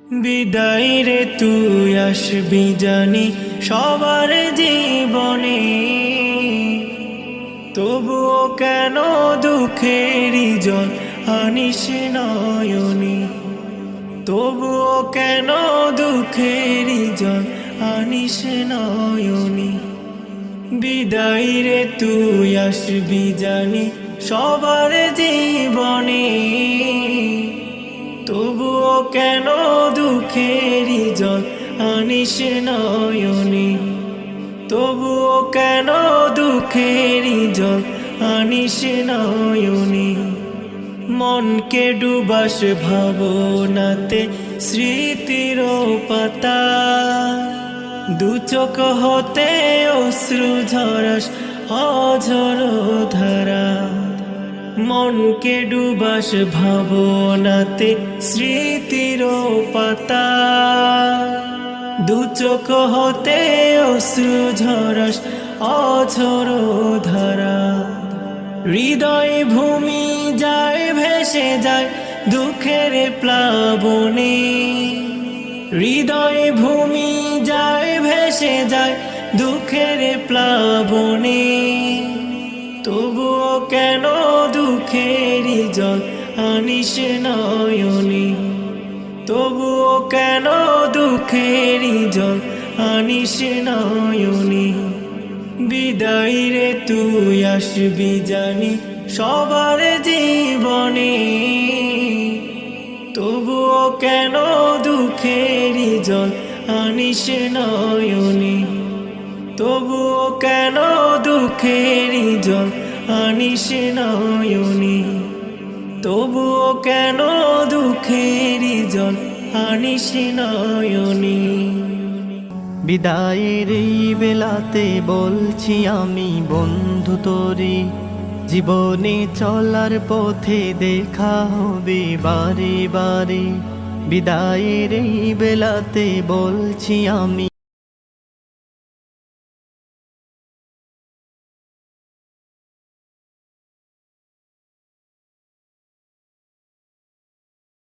বিদায় রে তুই আসবি জানি সবার জীবনে, তবুও কেন দুঃখেরই জল আনিস নয়নে, তবুও কেন দুঃখেরই জল আনিস নয়নে। বিদায় রে তুই আসবি জানি সবার জীবনে, তবুও কেন দুঃখেরই জল আনিস নয়নে, তবুও কেন দুঃখেরই জল আনিস নয়নে। মনকে ডুবাস ভাবনাতে স্মৃতির পাতা, দু চোখ হতে অশ্রু ঝরাস অঝর ধারা। মনকে ডুবাস ভাবনাতে স্মৃতির পাতা, দু চোখ হতে অশ্রু ঝরাস অঝর ধারা। হৃদয় ভূমি যায় ভেসে যায় দুঃখের প্লাবনে, হৃদয় ভূমি যায় ভেসে যায় দুঃখের প্লাবনে, তবুও কেন দুঃখেরই জল আনিস নয়নে, তবুও কেন দুঃখেরই জল আনিস নয়নে। বিদায় রে তুই আসবি জানি সবার জীবনে, তবুও কেন দুঃখেরই জল আনিস নয়নে, তবুও কেন দুঃখেরই জল আনিস নয়নে, তবুও কেন দুঃখেরই জল আনিস নয়নে। বিদায়ের এই বেলাতে বলছি আমি বন্ধু তোরে, জীবনে চলার পথে দেখা হবে বারে বারে। বিদায়ের এই বেলাতে বলছি আমি